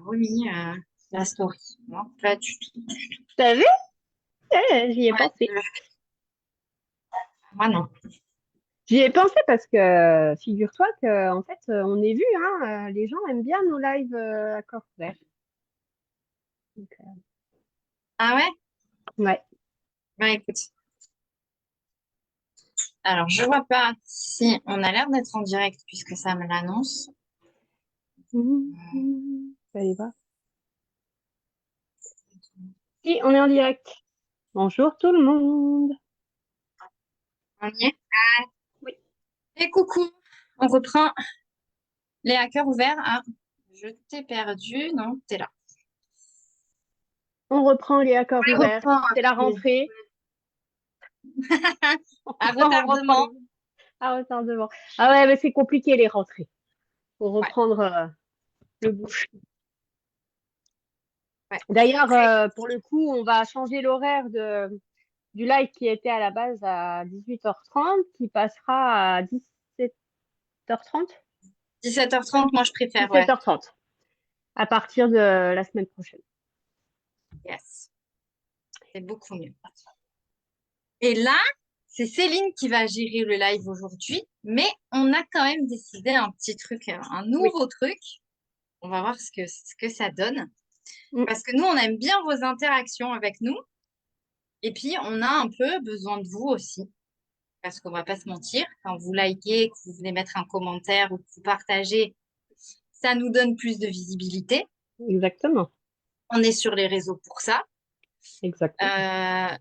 remis la story. Non, pas du tout. T'as vu? J'y ai Ouais, pensé. moi non. J'y ai pensé parce que figure-toi que en fait on est vu, hein, les gens aiment bien nos lives à corps ouvert. Donc, Ah ouais? ouais. Bah écoute. Alors, je vois pas si on a l'air d'être en direct puisque ça me l'annonce. Ça y va. Si, on est en direct. Bonjour tout le monde. On y est. Oui. Et coucou. On reprend les hackers ouverts. Ah, je t'ai perdu. Non, t'es là. On reprend les accords On les ouverts. reprend. C'est la rentrée. À On reprend retardement. les à retardement. Ah ouais, mais c'est compliqué les rentrées. Faut Ouais, reprendre le bout. ouais. D'ailleurs, Très pour le coup, on va changer l'horaire du live qui était à la base à 18h30, qui passera à 17h30. 17h30, moi je préfère, ouais. 17h30, à partir de la semaine prochaine. Yes. C'est beaucoup mieux. Et là, c'est Céline qui va gérer le live aujourd'hui, mais on a quand même décidé un petit truc, un Oui. nouveau truc. On va voir ce que ça donne. Mm, Parce que nous, on aime bien vos interactions avec nous. Et puis, on a un peu besoin de vous aussi. Parce qu'on va pas se mentir, quand vous likez, que vous venez mettre un commentaire ou que vous partagez, ça nous donne plus de visibilité. exactement. On est sur les réseaux pour ça. Exactement. Euh,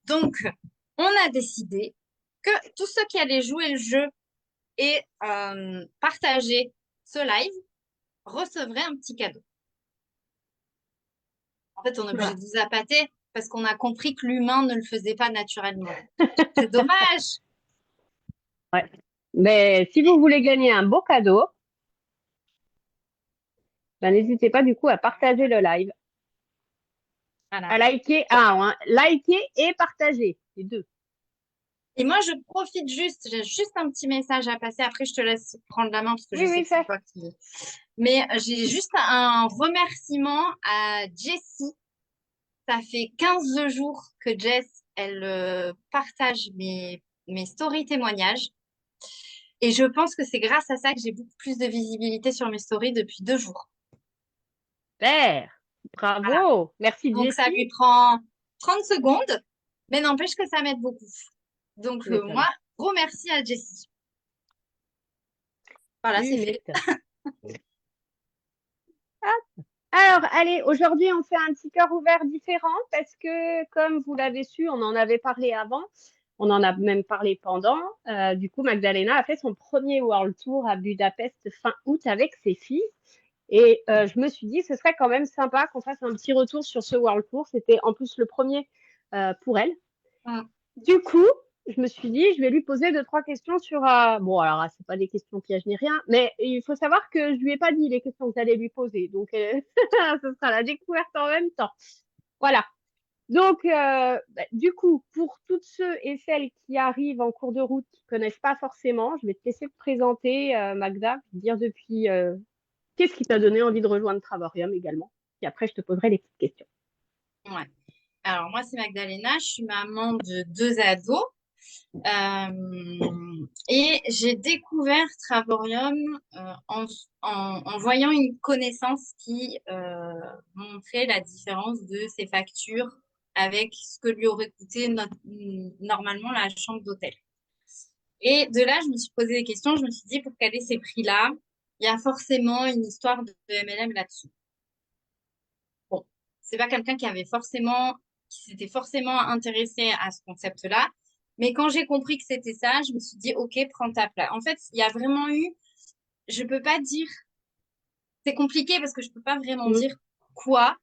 donc, on a décidé que tous ceux qui allaient jouer le jeu et partager ce live recevraient un petit cadeau. En fait, on est obligé Voilà. de vous appâter parce qu'on a compris que l'humain ne le faisait pas naturellement. C'est dommage. Ouais. Mais si vous voulez gagner un beau cadeau, ben, n'hésitez pas du coup à partager le live, Voilà. à liker, hein, liker et partager, les deux. Et moi, je profite juste, j'ai juste un petit message à passer. Après, je te laisse prendre la main parce que je Oui, sais oui, que c'est fait. toi qui. Mais j'ai juste un remerciement à Jessie. Ça fait 15 jours que Jess, elle partage mes stories témoignages. Et je pense que c'est grâce à ça que j'ai beaucoup plus de visibilité sur mes stories depuis 2 jours. Super. Voilà. Bravo. Merci Donc, ça Jessie. lui prend 30 secondes, mais n'empêche que ça m'aide beaucoup. Donc, Tu moi, m'étonnes. gros merci à Jessie. Voilà, Tu c'est fait. m'étonnes. Alors, allez, aujourd'hui, on fait un petit cœur ouvert différent parce que, comme vous l'avez su, on en avait parlé avant, on en a même parlé pendant. Du coup, Magdalena a fait son premier World Tour à Budapest fin août avec ses filles. Et je me suis dit, ce serait quand même sympa qu'on fasse un petit retour sur ce World Tour. C'était en plus le premier pour elle. Mm. Du coup, je me suis dit, je vais lui poser deux, trois questions sur. Bon, alors, c'est pas des questions pièges ni rien, mais il faut savoir que je lui ai pas dit les questions que j'allais lui poser. Donc, ce sera la découverte en même temps. Voilà. Donc, du coup, pour toutes ceux et celles qui arrivent en cours de route, qui connaissent pas forcément, je vais te laisser te présenter, Magda, dire depuis qu'est-ce qui t'a donné envie de rejoindre Travorium également. Et après, je te poserai les petites questions. Ouais. Alors, moi, c'est Magdalena. Je suis maman de deux ados. Et j'ai découvert Travorium en voyant une connaissance qui montrait la différence de ses factures avec ce que lui aurait coûté normalement la chambre d'hôtel. Et de là, je me suis posé des questions. Je me suis dit, pour caler ces prix-là, il y a forcément une histoire de MLM là-dessous. Bon, c'est pas quelqu'un qui s'était forcément intéressé à ce concept-là. Mais quand j'ai compris que c'était ça, je me suis dit, OK, prends ta place. En fait, il y a vraiment eu, je peux pas dire, c'est compliqué parce que je peux pas vraiment Mm, dire quoi.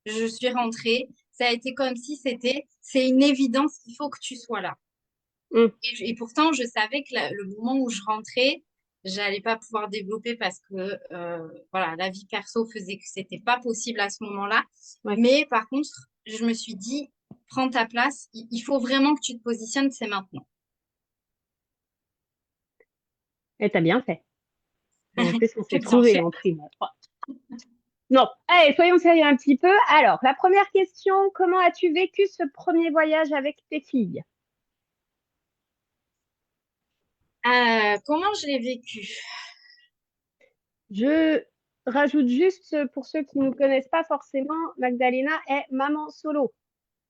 Je suis rentrée. Ça a été comme si c'est une évidence qu'il faut que tu sois là. mm. Et pourtant, je savais que le moment où je rentrais, j'allais pas pouvoir développer parce que voilà, la vie perso faisait que c'était pas possible à ce moment-là. Ouais. Mais par contre, je me suis dit, prends ta place, il faut vraiment que tu te positionnes, c'est maintenant. Et t'as bien fait. Et en plus, on s'est J'ai bien trouvé fait. en prime. Non. Allez, soyons sérieux un petit peu. Alors, la première question, comment as-tu vécu ce premier voyage avec tes filles? Comment je l'ai vécu? Je rajoute juste, pour ceux qui ne connaissent pas forcément, Magdalena est maman solo.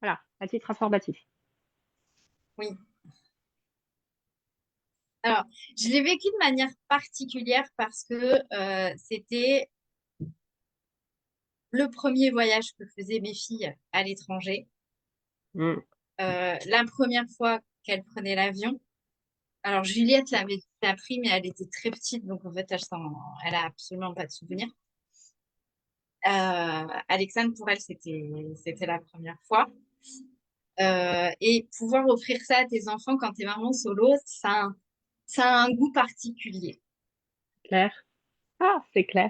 Voilà, à titre informatif. Oui. Alors, je l'ai vécu de manière particulière parce que c'était le premier voyage que faisaient mes filles à l'étranger. Mm. La première fois qu'elles prenaient l'avion. Alors, Juliette l'avait appris, mais elle était très petite, donc en fait, elle a absolument pas de souvenir. Alexandre, pour elle, c'était la première fois. Et pouvoir offrir ça à tes enfants quand tu es vraiment solo, ça a un goût particulier. Claire? Ah, c'est clair.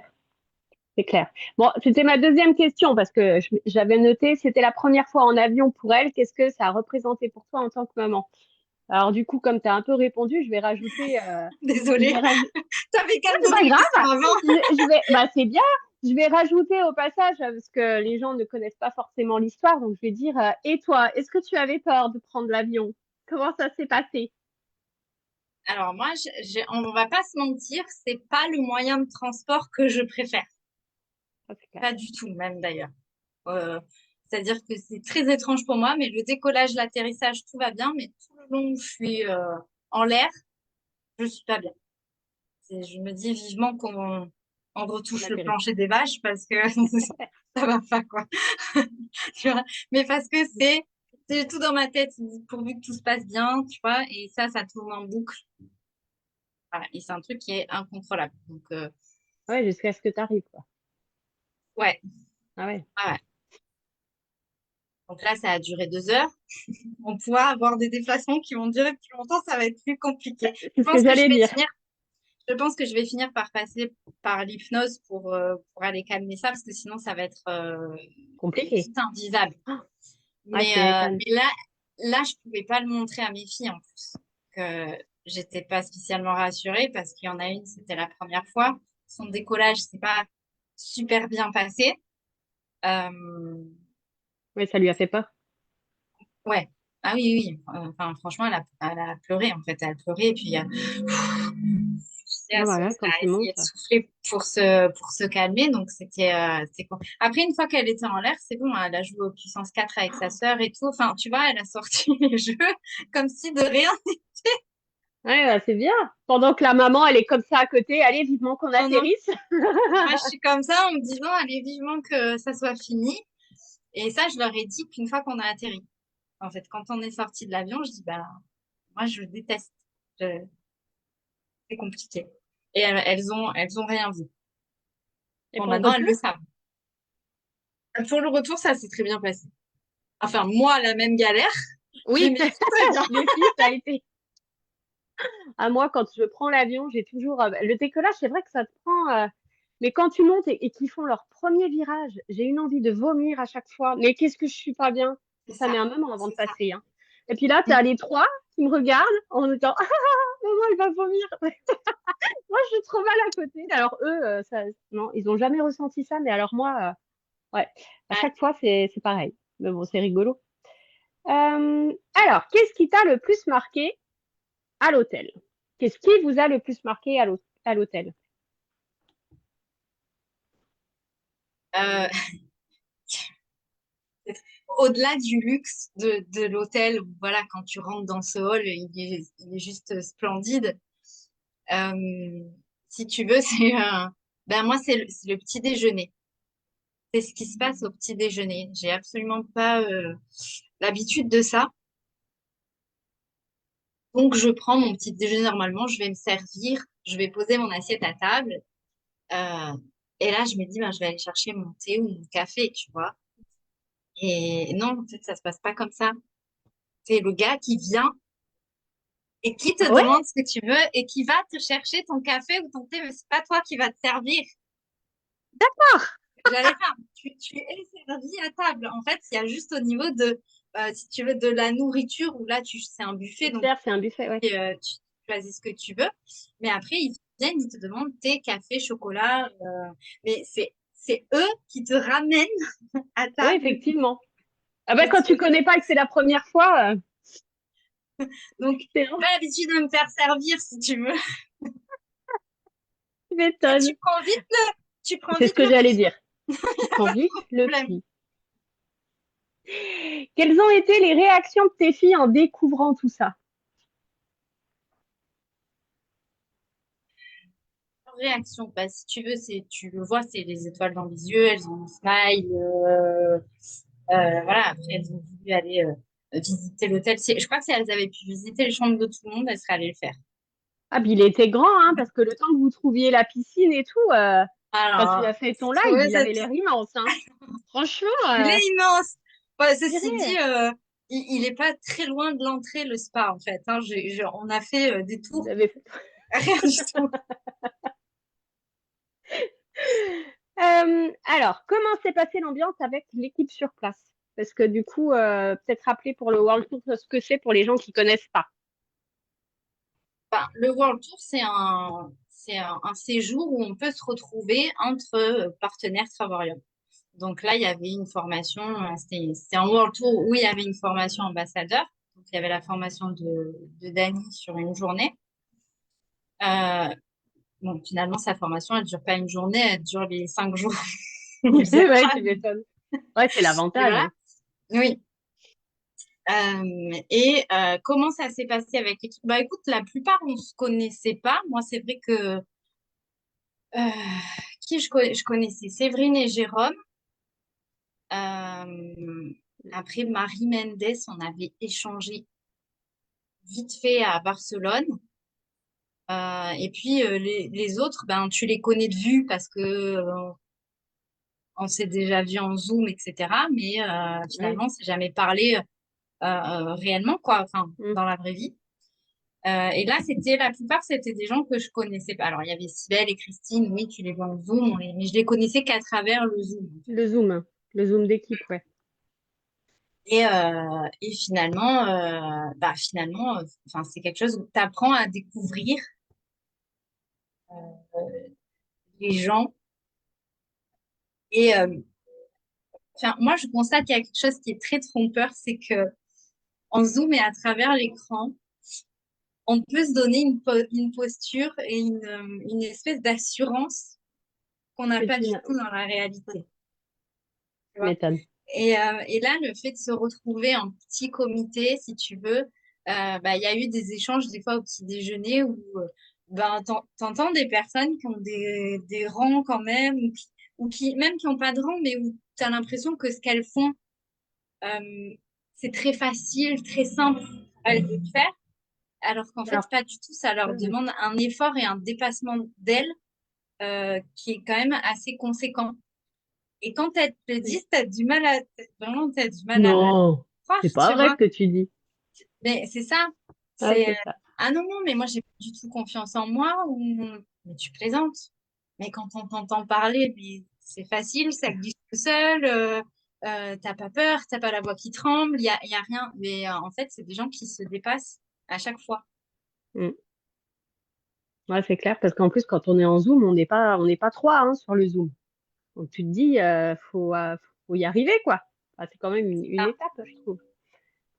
C'est clair. Bon, c'était ma deuxième question parce que j'avais noté, c'était la première fois en avion pour elle. Qu'est-ce que ça a représenté pour toi en tant que maman? Alors du coup, comme tu as un peu répondu, je vais Désolée, rajouter. t'avais qu'à Non, me c'est poser pas les questions grave. avant. Bah c'est bien. Je vais rajouter au passage parce que les gens ne connaissent pas forcément l'histoire, donc je vais dire. Et toi, est-ce que tu avais peur de prendre l'avion? Comment ça s'est passé? Alors moi, on va pas se mentir, c'est pas le moyen de transport que je préfère. Ça, c'est clair. Pas du tout, même d'ailleurs. Euh, C'est-à-dire que c'est très étrange pour moi, mais le décollage, l'atterrissage, tout va bien, mais tout le long où je suis en l'air, je suis pas bien. Je me dis vivement qu'on On retouche le atterrit. plancher des vaches parce que ça va pas, quoi. Tu vois? Mais parce que c'est tout dans ma tête, pourvu que tout se passe bien, tu vois, et ça tourne en boucle. Voilà. Et c'est un truc qui est incontrôlable. Donc, Ouais, jusqu'à ce que tu arrives, quoi. ouais. Ah ouais. Ah ouais. Donc là, ça a duré 2 heures. On pourra avoir des déplacements qui vont durer plus longtemps, ça va être plus compliqué. C'est ce que j'allais dire. Je pense que je vais finir par passer par l'hypnose pour aller calmer ça, parce que sinon, ça va être Compliqué. vite invisible. Ouais, Mais, tu m'étonnes. mais là, je pouvais pas le montrer à mes filles en plus. Que j'étais pas spécialement rassurée parce qu'il y en a une, c'était la première fois. Son décollage, c'est pas super bien passé. Euh, Ouais, ça lui a fait peur. ouais. Ah oui, oui. Enfin, franchement, elle a pleuré en fait. Elle a pleuré et puis Ah voilà, elle quand a tu essayé montes. de souffler pour se calmer. Donc c'était cool. Après, une fois qu'elle était en l'air, c'est bon. Elle a joué au puissance 4 avec sa sœur et tout. Enfin, tu vois, elle a sorti les jeux comme si de rien. Ouais, bah, c'est bien. Pendant que la maman, elle est comme ça à côté, allez, vivement qu'on Non, non. atterrisse. Moi, je suis comme ça en me disant, allez, vivement que ça soit fini. Et ça, je leur ai dit qu'une fois qu'on a atterri. En fait, quand on est sorti de l'avion, je dis, bah, moi, je déteste. Je- C'est compliqué. Et elles ont rien vu. Et Bon, pour le maintenant, elles le retour? savent. Pour le retour, ça s'est très bien passé. Enfin, moi, la même galère, mais Oui, mes filles, très bien. les filles, ça a été. À moi, quand je prends l'avion, j'ai toujours. Le décollage, c'est vrai que ça te prend. Mais quand tu montes et qu'ils font leur premier virage, j'ai une envie de vomir à chaque fois. Mais qu'est-ce que je suis pas bien? C'est Ça ça. met un moment avant de C'est ça. passer, hein. Et puis là, tu Mm. as les trois qui me regardent en me disant: Ah, maman, elle va vomir. Moi, je suis trop mal à côté. Alors, eux, non, ils ont jamais ressenti ça. Mais alors, moi, ouais, à Ouais. chaque fois, c'est pareil. Mais bon, c'est rigolo. Alors, qu'est-ce qui t'a le plus marqué à l'hôtel? Qu'est-ce qui vous a le plus marqué à l'hôtel? Euh, Au-delà du luxe de l'hôtel, voilà, quand tu rentres dans ce hall, il est juste splendide. Euh, Si tu veux, ben moi, c'est le petit déjeuner. C'est ce qui se passe au petit déjeuner. J'ai absolument pas l'habitude de ça. Donc, je prends mon petit déjeuner normalement, je vais me servir, je vais poser mon assiette à table. euh, et là, je me dis, ben, je vais aller chercher mon thé ou mon café, tu vois. Et non, en fait, ça se passe pas comme ça. C'est le gars qui vient et qui te Ah ouais? demande ce que tu veux et qui va te chercher ton café ou ton thé, mais c'est pas toi qui va te servir. J'allais faire, tu es servi à table. En fait, il y a juste au niveau si tu veux, de la nourriture, où là, c'est un buffet, Ils donc servent, c'est un buffet, ouais. tu choisis ce que tu veux. Mais après, ils viennent, ils te demandent thé, café, chocolat. Mais c'est eux qui te ramènent à Oui, table. effectivement. Ah bah, Donc, quand tu connais pas et que c'est la première fois, donc c'est j'ai pas l'habitude de me faire servir, si tu veux. tu Et m'étonnes. tu prends C'est ce vite que le j'allais pli. dire. Tu prends vite le Problème. pli. Quelles ont été les réactions de tes filles en découvrant tout ça? Réaction, bah, si tu veux, tu le vois, c'est les étoiles dans les yeux, elles ont un smile. Voilà, après, elles ont voulu aller visiter l'hôtel. Je crois que si elles avaient pu visiter les chambres de tout le monde, elles seraient allées le faire. Ah, puis il était grand, hein, parce que le temps que vous trouviez la piscine et tout, quand tu Alors, as fait ton live, trouver il avait cette... l'air immense, hein. Franchement, Il est immense. Ouais, je ceci dit, dirais, il est pas très loin de l'entrée, le spa, en fait. Hein. On a fait des vous tours. avez fait. Rien du tout. Alors, comment s'est passée l'ambiance avec l'équipe sur place? Parce que du coup, peut-être rappeler pour le World Tour ce que c'est pour les gens qui connaissent pas. Enfin, le World Tour, c'est un séjour où on peut se retrouver entre partenaires Travarium. Donc là, il y avait une formation, c'était un World Tour où il y avait une formation ambassadeur. Donc il y avait la formation de Dany sur une journée. Euh, bon, finalement, sa formation, elle dure pas une journée, elle dure les 5 jours où ils Ouais, tu apprennent. m'étonnes. Ouais, c'est Et l'avantage, voilà. hein. Oui. Comment ça s'est passé avec l'équipe? Bah écoute, la plupart, on se connaissait pas. Moi, c'est vrai que je connaissais Séverine et Jérôme. Euh, Après, Marie Mendes, on avait échangé vite fait à Barcelone. Et puis les autres, ben tu les connais de vue parce que on s'est déjà vu en Zoom, etc. Mais Oui. finalement, on s'est jamais parlé réellement, quoi, enfin, Mm. dans la vraie vie. Et là, la plupart, c'était des gens que je connaissais pas. Alors, il y avait Sibelle et Christine, oui, tu les vois en Zoom, mais je les connaissais qu'à travers le Zoom, en fait. Le zoom d'équipe, ouais. Et finalement, enfin, c'est quelque chose où tu apprends à découvrir les gens. Et enfin, moi, je constate qu'il y a quelque chose qui est très trompeur, c'est que en Zoom et à travers l'écran, on peut se donner une posture et une espèce d'assurance qu'on n'a Que pas tu du n'as- tout dans la réalité. Tu vois. m'étonnes. Et là, le fait de se retrouver en petit comité, si tu veux, bah, il y a eu des échanges des fois au petit déjeuner où ben, t'entends des personnes qui ont des rangs quand même, ou qui même qui n'ont pas de rang, mais où tu as l'impression que ce qu'elles font, euh, c'est très facile, très simple à elles de faire, alors qu'en fait, Alors, pas du tout. Ça leur ouais. demande un effort et un dépassement d'elles qui est quand même assez conséquent. Et quand elles te le disent, vraiment, t'as du mal à le Non, croire, c'est pas tu vrai vois. ce que tu dis. Mais c'est ça. Ah, C'est, c'est ça. ah non, non, mais moi, j'ai pas du tout confiance en moi ou, mais tu plaisantes. Mais quand on t'entend parler, mais c'est facile, ça glisse tout seul, t'as pas peur, t'as pas la voix qui tremble, il y a rien. Mais en fait, c'est des gens qui se dépassent à chaque fois. Mm. Ouais, c'est clair, parce qu'en plus, quand on est en Zoom, on n'est pas trois, hein, sur le Zoom. Donc tu te dis, faut y arriver, quoi. Ah, c'est quand même une Ah, étape, je trouve.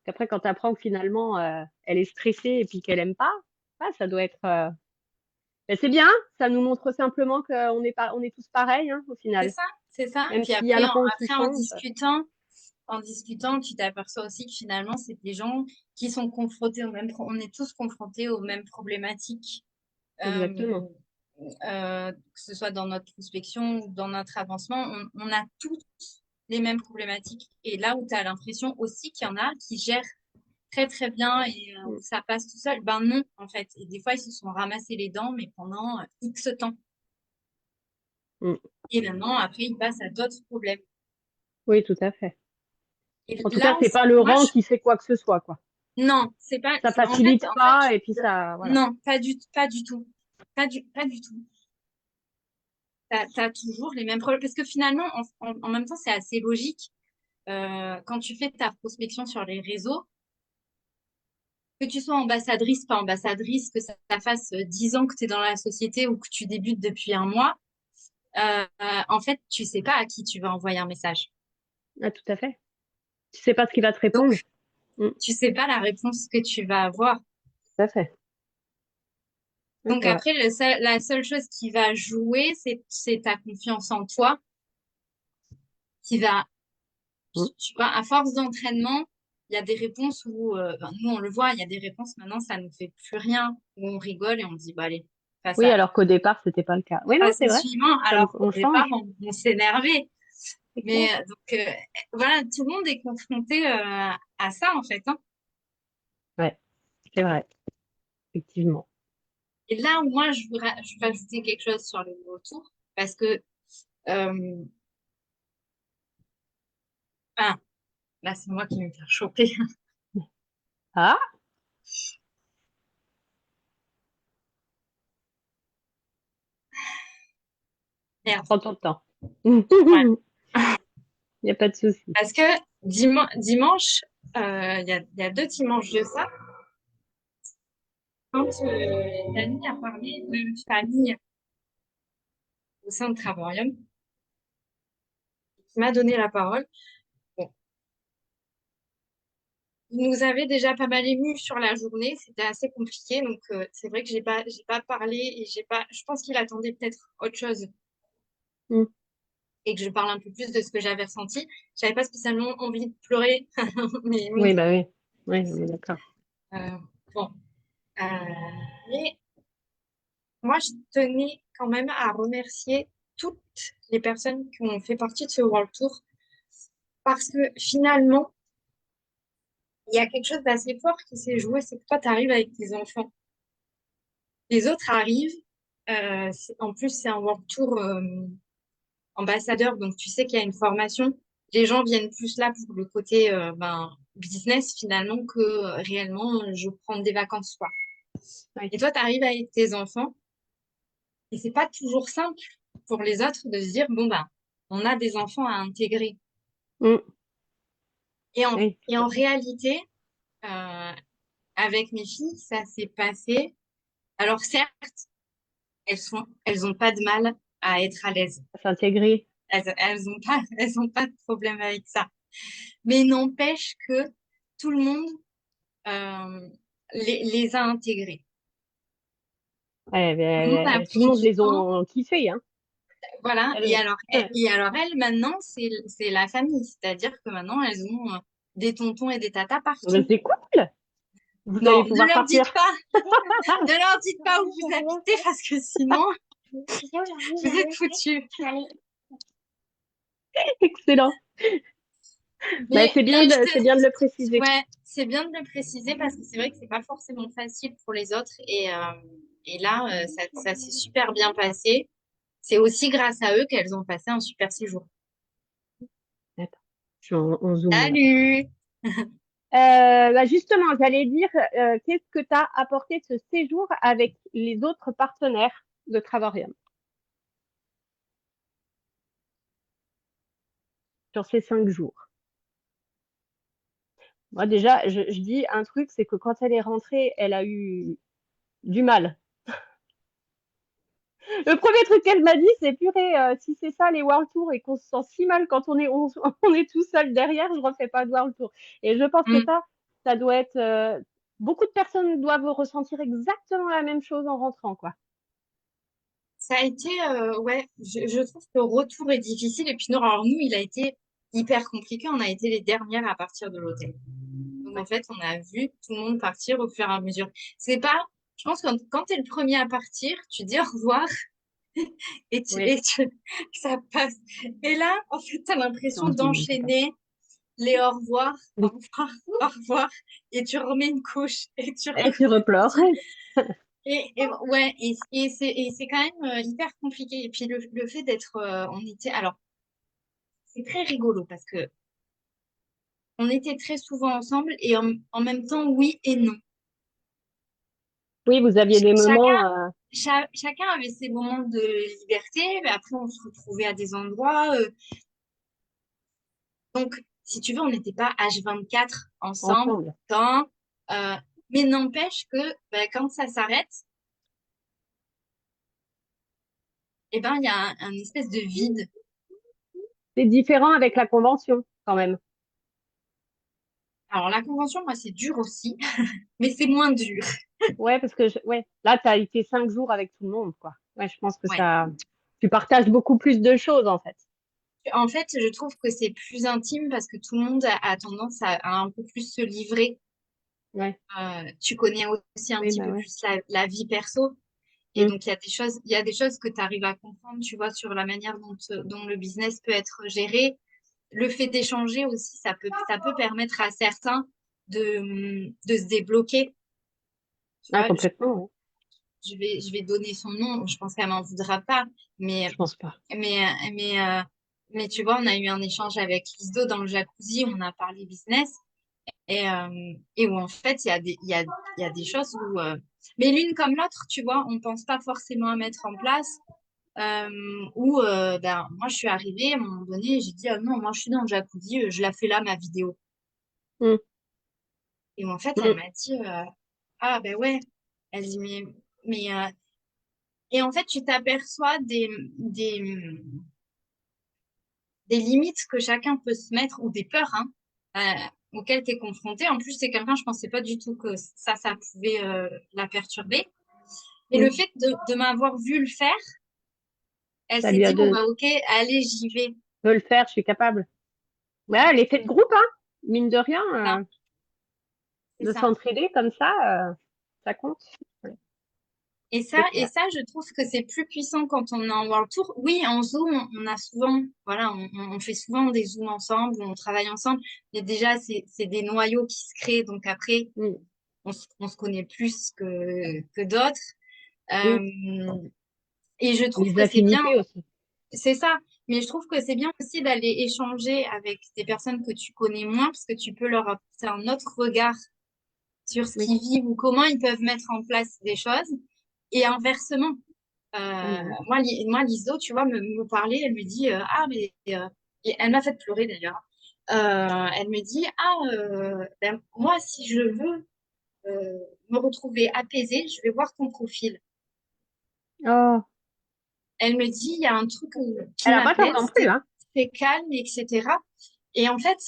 Qu'après, quand tu apprends que finalement, elle est stressée et puis qu'elle aime pas, ah, ça doit être. Ben, c'est bien, ça nous montre simplement qu'on est pas, on est tous pareils, hein, au c'est final. ça, c'est ça. Même Puis s'il y a le rang qui après, change. en discutant, tu t'aperçois aussi que finalement, c'est des gens qui sont confrontés on est tous confrontés aux mêmes problématiques, Exactement. euh, que ce soit dans notre prospection ou dans notre avancement, on a tous les mêmes problématiques. Et là où tu as l'impression aussi qu'il y en a qui gèrent très très bien et où Mm. ça passe tout seul, ben non, en fait. Et des fois, ils se sont ramassés les dents, mais pendant X temps. Mm. Et maintenant, après, ils passent à d'autres problèmes. Oui, tout à fait. Et En tout cas, là, c'est pas le moi, rang qui fait quoi que ce soit, quoi. non, c'est pas, Ça en facilite fait, pas et puis ça, voilà. non, pas du tout. Pas du tout. T'as toujours les mêmes problèmes. Parce que finalement, en même temps, c'est assez logique. Quand tu fais ta prospection sur les réseaux, que tu sois ambassadrice, pas ambassadrice, que ça fasse 10 ans que tu es dans la société ou que tu débutes depuis un mois, en fait, tu sais pas à qui tu vas envoyer un message. Ah, tout à fait. Tu sais pas ce qu'il va te Donc, répondre. tu sais pas la réponse que tu vas avoir. Tout à fait. Ouais, Donc c'est vrai. après, la seule chose qui va jouer, c'est ta confiance en toi qui va, Mm. tu vois, à force d'entraînement, il y a des réponses où, ben, nous on le voit, il y a des réponses maintenant, ça ne fait plus rien, où on rigole et on dit, bah allez, Oui, alors qu'au départ, c'était pas le cas. Oui, non, passe c'est au vrai. suivant, Comme alors qu'au on départ, change. on s'énervait. C'est clair. Mais donc, voilà, tout le monde est confronté à ça, en fait, hein. Ouais, c'est vrai. Effectivement. Et là où moi, je veux ajouter quelque chose sur le retour, parce que, euh, ah, là, c'est moi qui vais me faire choper. Ah, Merde. prends ton temps. Ouais. Il n'y a pas de souci. Parce que dimanche, il y a deux dimanches de ça, quand Dani a parlé de famille au sein de Travarium, qui m'a donné la parole. Bon, il nous avait déjà pas mal ému sur la journée, c'était assez compliqué, donc c'est vrai que j'ai pas parlé et j'ai pas, je pense qu'il attendait peut-être autre chose Mm. et que je parle un peu plus de ce que j'avais ressenti. J'avais pas spécialement envie de pleurer, mais bon, Oui, bah oui. Oui, on est d'accord. euh, bon. Euh, mais moi, je tenais quand même à remercier toutes les personnes qui ont fait partie de ce World Tour parce que finalement, il y a quelque chose d'assez fort qui s'est joué, c'est que toi, tu arrives avec tes enfants. Les autres arrivent. En plus, c'est un World Tour ambassadeur, donc tu sais qu'il y a une formation. Les gens viennent plus là pour le côté ben, business finalement que réellement je prends des vacances, quoi. Oui. Et toi, tu arrives avec tes enfants et c'est pas toujours simple pour les autres de se dire, bon, ben, on a des enfants à intégrer. Mm. Oui, Et tout à en fait. réalité, avec mes filles, ça s'est passé. Alors certes, elles ont pas de mal à être à l'aise. S'intégrer. Elles ont pas de problème avec ça. Mais n'empêche que tout le monde euh, les a intégrés. Ouais, Tout le monde a tout le pris monde du les temps. ont kiffé, hein. Voilà. Elle- ouais. Et alors elles, maintenant, c'est la famille. C'est-à-dire que maintenant, elles ont des tontons et des tatas Mais partout. c'est cool. Vous allez Non, ne pouvoir leur partir. dites pas. Ne leur dites pas où vous habitez parce que sinon, vous êtes foutus. Excellent. Bah, Mais c'est bien de le préciser. ouais, c'est bien de le préciser parce que c'est vrai que c'est pas forcément facile pour les autres. Et là, ça s'est super bien passé. C'est aussi grâce à eux qu'elles ont passé un super séjour. Attends, on zoome là. Salut! Bah justement, j'allais dire, qu'est-ce que tu as apporté de ce séjour avec les autres partenaires de Travarium sur ces 5 jours? Moi, déjà, je dis un truc, c'est que quand elle est rentrée, elle a eu du mal. Le premier truc qu'elle m'a dit, c'est purée, si c'est ça les World Tours et qu'on se sent si mal quand on est tout seul derrière, je refais pas de World Tour. Et je pense que Mm. ça doit être, beaucoup de personnes doivent ressentir exactement la même chose en rentrant, quoi. Ça a été, ouais, je trouve que le retour est difficile. Et puis non, alors nous, il a été hyper compliqué. On a été les dernières à partir de l'hôtel. Donc en Ouais. fait, on a vu tout le monde partir au fur et à mesure. C'est pas, je pense que quand tu es le premier à partir, tu dis au revoir Oui, ça passe. Et là, en fait, tu as l'impression dans une minute, quoi. d'enchaîner les au revoir, au Oui. revoir, au revoir, et tu remets une couche et tu Et tu repleures. repartis. Ouais, et c'est quand même hyper compliqué. Et puis le fait d'être, on était, alors c'est très rigolo parce que on était très souvent ensemble et en même temps oui et non. Oui, vous aviez des Chacun, moments. chacun avait ses moments de liberté, mais après on se retrouvait à des endroits. Donc, si tu veux, on n'était pas H24 ensemble, Ensemble. temps, euh, mais n'empêche que ben, quand ça s'arrête, eh ben, il y a un espèce de vide. C'est différent avec la convention, quand même. Alors, la convention, moi, c'est dur aussi, mais c'est moins dur. Ouais, parce que ouais, là, tu as été 5 jours avec tout le monde, quoi. Ouais, je pense que Ouais. ça, tu partages beaucoup plus de choses, en fait. En fait, je trouve que c'est plus intime parce que tout le monde a tendance à un peu plus se livrer. Ouais, Tu connais aussi un oui, petit bah peu ouais. plus la vie perso. Et Mm. donc, il y a des choses que tu arrives à comprendre, tu vois, sur la manière dont le business peut être géré. Le fait d'échanger aussi, ça peut permettre à certains de se débloquer. Tu Ah, vois, complètement, ouais. je vais donner son nom, je pense qu'elle m'en voudra pas, mais, Je pense pas. mais, mais, euh, mais tu vois, on a eu un échange avec Lisdo dans le jacuzzi, on a parlé business, et où en fait, il y a des choses où, mais l'une comme l'autre, tu vois, on pense pas forcément à mettre en place. Ben, moi, je suis arrivée à un moment donné, j'ai dit, ah non, moi, je suis dans le jacuzzi, je la fais là, ma vidéo. Mm. Et en fait, elle Mm. m'a dit, ah ben ouais. Elle dit, mais et en fait, tu t'aperçois des limites que chacun peut se mettre ou des peurs auxquelles tu es confronté. En plus, c'est quelqu'un, je pensais pas du tout que ça pouvait la perturber. Et le Mm. fait de m'avoir vu le faire, elle Ça s'est lui a dit, bon, de, bah, ok, allez, j'y vais. je veux le faire, je suis capable. Ouais, l'effet de groupe, hein, mine de rien, C'est ça, c'est de ça. s'entraider comme ça compte. Ouais, c'est Et clair. ça, je trouve que c'est plus puissant quand on est en World Tour. Oui, en Zoom, on a souvent, voilà, on fait souvent des Zooms ensemble, où on travaille ensemble. Mais déjà, c'est des noyaux qui se créent. Donc après, Mm. on se connaît plus que d'autres. Oui, Euh, et je trouve les que c'est bien, affinités aussi. c'est ça. Mais je trouve que c'est bien aussi d'aller échanger avec des personnes que tu connais moins, parce que tu peux leur apporter un autre regard sur ce Oui, qu'ils vivent ou comment ils peuvent mettre en place des choses. Et inversement, oui, bah oui. moi, l'ISO, tu vois, me parlait, elle me dit, ah, mais, et elle m'a fait pleurer d'ailleurs. Elle me dit, ah, ben, moi, si je veux me retrouver apaisée, je vais voir ton profil. Oh, Elle me dit, il y a un truc qui elle a pas tort non m'apaise, plus, hein. c'est calme, etc. Et en fait,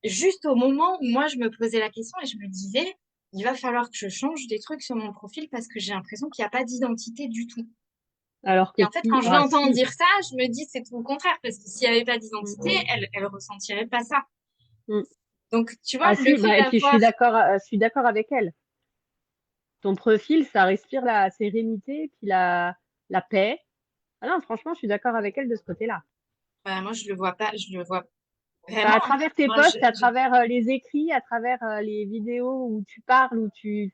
juste au moment où moi, je me posais la question et je me disais, il va falloir que je change des trucs sur mon profil parce que j'ai l'impression qu'il n'y a pas d'identité du tout. Alors que Et en fait, si, quand je ah l'entends si. dire ça, je me dis c'est tout le contraire, parce que s'il n'y avait pas d'identité, Mm. elle ressentirait pas ça. Mm. Donc, tu vois, Ah le si, fait bah, et puis d'avoir, je suis d'accord avec elle. Ton profil, ça respire la sérénité, puis la paix. Ah non, franchement, je suis d'accord avec elle de ce côté-là. bah, moi, je le vois pas, je le vois Bah, vraiment, à hein. travers tes Moi, posts, à travers les écrits, à travers les vidéos où tu parles, et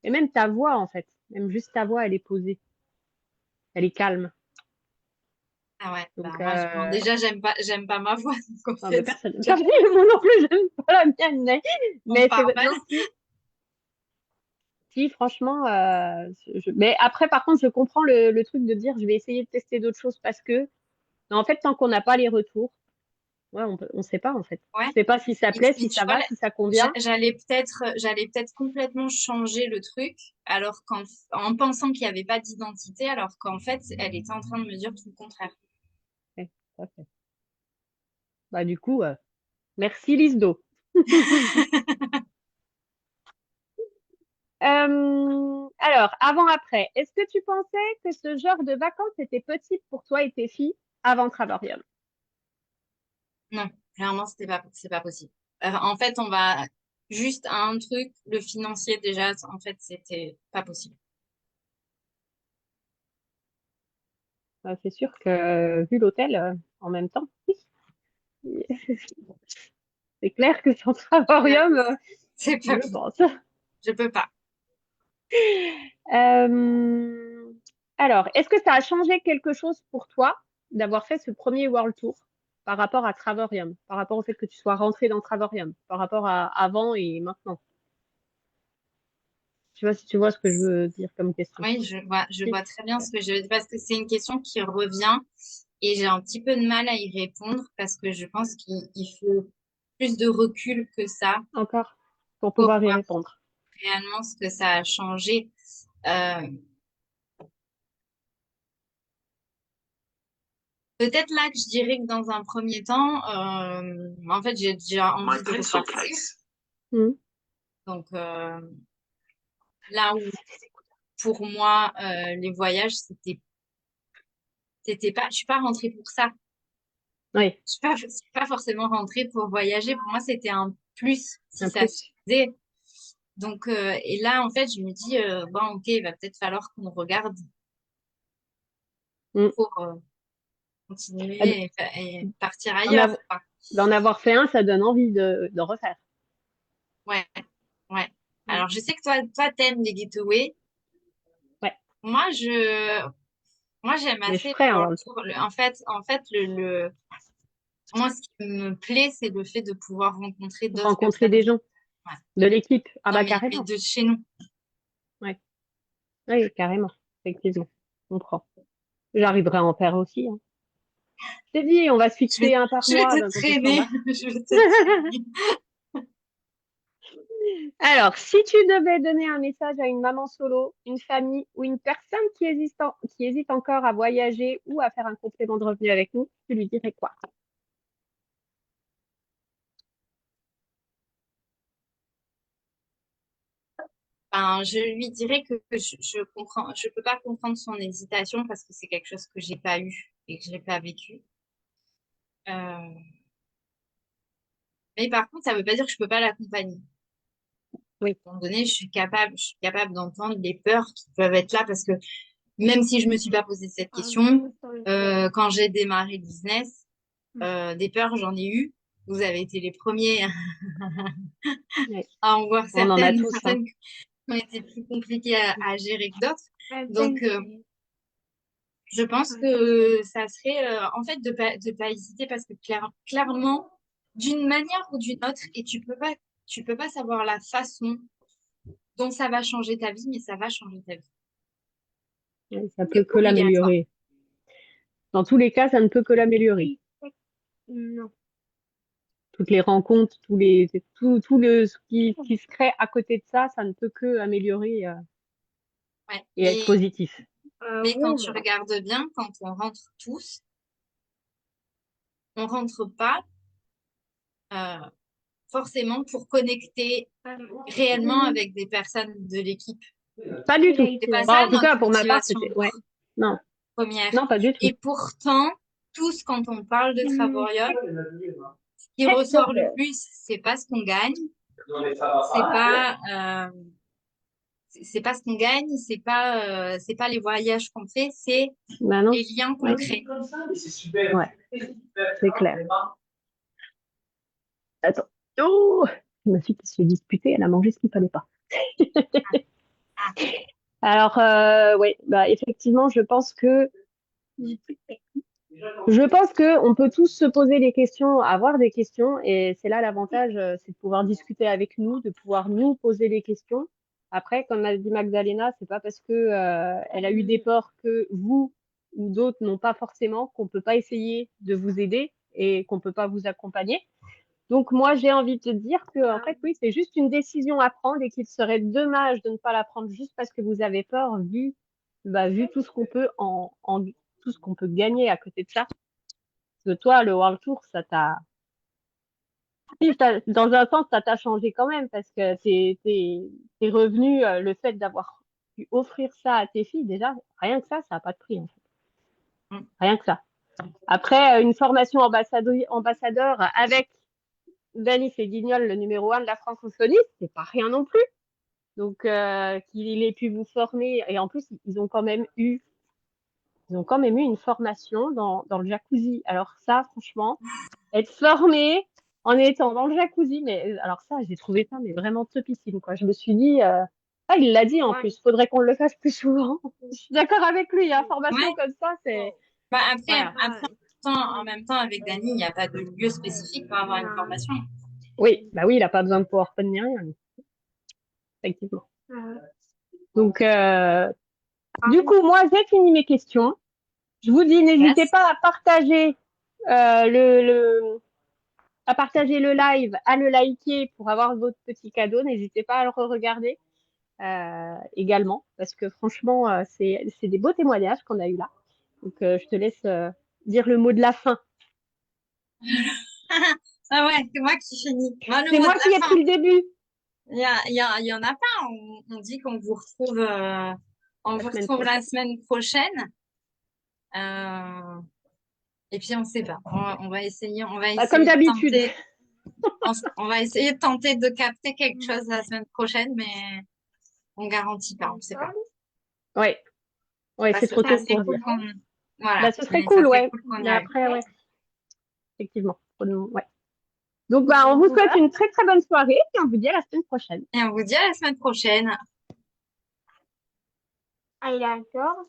même ta voix, en fait. Même juste ta voix, elle est posée. Elle est calme. ah ouais, bah, Donc, moi, bon, déjà, j'aime pas ma voix, donc en non, mais fait, personne n'aime ça. Moi non plus, j'aime pas la mienne. on Mais c'est part mal. non, si, franchement, mais après, par contre, je comprends le truc de dire, je vais essayer de tester d'autres choses parce que, mais en fait, tant qu'on n'a pas les retours, ouais, on sait pas, en fait. Ouais. On sait pas si ça plaît, Mais si tu ça vois, va, si ça convient. j'allais peut-être complètement changer le truc, alors en pensant qu'il n'y avait pas d'identité, alors qu'en fait, elle était en train de me dire tout le contraire. Ouais, tout à fait. Bah, du coup, merci Lisdo. Alors, avant-après, est-ce que tu pensais que ce genre de vacances était possible pour toi et tes filles avant Travorium? Non, clairement, c'est pas possible. En fait, on va juste à un truc, le financier déjà, en fait, c'était pas possible. C'est sûr que, vu l'hôtel, en même temps, oui. C'est clair que sans Ouais, Travorium, c'est pas je possible. pense. Je peux pas. Euh, alors, est-ce que ça a changé quelque chose pour toi d'avoir fait ce premier World Tour par rapport à Travorium, par rapport au fait que tu sois rentré dans Travorium, par rapport à avant et maintenant? Tu vois, si tu vois ce que je veux dire comme question. Oui, je Si. vois très bien ce que je veux dire parce que c'est une question qui revient et j'ai un petit peu de mal à y répondre parce que je pense qu'il faut plus de recul que ça Encore pour pour pouvoir y voir répondre. réellement ce que ça a changé. Euh, peut-être là que je dirais que dans un premier temps, en fait, j'ai déjà envie de repartir. Hmm. Donc, là où pour moi, les voyages, c'était pas, je suis pas rentrée pour ça. Oui, Je suis pas forcément rentrée pour voyager. Pour moi, c'était un plus si un ça plus. se faisait. Donc, et là, en fait, je me dis, bon, ok, il va peut-être falloir qu'on regarde Hmm. pour Ah, continuer et partir D'en ailleurs, av- quoi. d'en avoir fait un, ça donne envie de refaire. Ouais, ouais. Hmm. Alors, je sais que toi, t'aimes les getaways. Ouais, Moi, moi, j'aime mais je assez ferai le un world World Tour. tour. En fait, moi, ce qui me plaît, c'est le fait de pouvoir rencontrer d'autres Rencontrer personnes, des gens ouais. de l'équipe. Ah Non, bah mais carrément. de chez nous. Ouais. Oui, carrément. Effectivement. On prend. J'arriverai à en faire aussi, hein. Je t'ai dit, on va se Je vais, fixer un par je vais mois te d'un côté de traîner. Samba. Je vais te traîner. Alors, si tu devais donner un message à une maman solo, une famille ou une personne qui hésite encore à voyager ou à faire un complément de revenu avec nous, tu lui dirais quoi? Ben, je lui dirais que je comprends, je peux pas comprendre son hésitation parce que c'est quelque chose que j'ai pas eu et que j'ai pas vécu. Euh, mais par contre, ça veut pas dire que je peux pas l'accompagner. Oui. À un moment donné, je suis capable d'entendre les peurs qui peuvent être là parce que même si je me suis pas posé cette question, quand j'ai démarré le business, des peurs, j'en ai eu. Vous avez été les premiers Oui. à en voir On en a certaines, tous, hein. certaines qui ont été plus compliquées à gérer que d'autres. Donc, je pense que ça serait en fait de pas hésiter parce que clairement, d'une manière ou d'une autre, et tu peux pas savoir la façon dont ça va changer ta vie, mais ça va changer ta vie. Oui, ça peut C'est que obligatoire. l'améliorer. Dans tous les cas, ça ne peut que l'améliorer. Non. Toutes les rencontres, ce qui se crée à côté de ça, ça ne peut que améliorer, Ouais. et être positif. Mais quand tu regardes bien, quand on rentre tous, on rentre pas euh, forcément pour connecter réellement avec des personnes de l'équipe. Pas du tout. C'est pas Bon, ça en tout cas, notre pour ma part, motivation c'était, ouais. Non, première. non, pas du tout. Et pourtant, tous, quand on parle de Travorium, ce qui ressort le plus, c'est pas ce qu'on gagne, c'est pas, c'est pas ce qu'on gagne, c'est pas les voyages qu'on fait, c'est Bah non. les liens qu'on Ouais. crée. Ouais, c'est clair. Attends. Oh! Ma fille qui se fait disputer, elle a mangé ce qu'il fallait pas. Ah, Alors, oui, bah effectivement, je pense que on peut tous se poser des questions, avoir des questions, et c'est là l'avantage, c'est de pouvoir discuter avec nous, de pouvoir nous poser des questions. Après, comme a dit Magdalena, c'est pas parce que elle a eu des ports que vous ou d'autres n'ont pas forcément qu'on peut pas essayer de vous aider et qu'on peut pas vous accompagner. Donc moi, j'ai envie de te dire que en fait, oui, c'est juste une décision à prendre et qu'il serait dommage de ne pas la prendre juste parce que vous avez peur, vu tout ce qu'on peut tout ce qu'on peut gagner à côté de ça. Parce que toi, le World Tour, si, dans un sens, ça t'a changé quand même parce que tes revenus, le fait d'avoir pu offrir ça à tes filles, déjà, rien que ça n'a pas de prix, en fait. mm. Rien que ça. Après, une formation ambassadeur avec Dany Guignol, le numéro 1 de la francophonie, c'est pas rien non plus. Donc, qu'il ait pu vous former, et en plus, ils ont quand même eu une formation dans le jacuzzi. Alors ça, franchement, être formé en étant dans le jacuzzi, mais alors ça, j'ai trouvé ça mais vraiment topissime, quoi. Je me suis dit, ah, il l'a dit en plus, faudrait qu'on le fasse plus souvent. Je suis d'accord avec lui, hein, formation Ouais. comme ça, c'est Bah, après, voilà. en même temps, avec Dany, il n'y a pas de lieu spécifique pour avoir une formation. Oui, bah oui, il a pas besoin de PowerPoint ni rien, lui, effectivement. Donc, du coup, moi, j'ai fini mes questions. Je vous dis, n'hésitez Yes. pas à partager le live, à le liker pour avoir votre petit cadeau. N'hésitez pas à le re-regarder également, parce que franchement, c'est des beaux témoignages qu'on a eu là. Donc, je te laisse dire le mot de la fin. Ah ouais, c'est moi qui finis. Moi, le C'est mot de moi qui ai la fin. pris le début Il y en a pas. On dit on la vous semaine retrouve la prochaine. semaine prochaine. Euh, et puis on sait pas. On va Bah, comme essayer de d'habitude. tenter. On va essayer de tenter de capter quelque chose la semaine prochaine, mais on garantit pas. On sait pas. Ouais, ouais, Ça c'est trop serait tôt assez pour cool dire. qu'on, voilà. Bah, ce serait Mais ça cool, serait ouais. cool qu'on y Mais arrive. après, ouais, effectivement. Ouais. Donc, bah, on vous souhaite une très très bonne soirée et on vous dit à la semaine prochaine. Et on vous dit à la semaine prochaine. Ah, il est d'accord.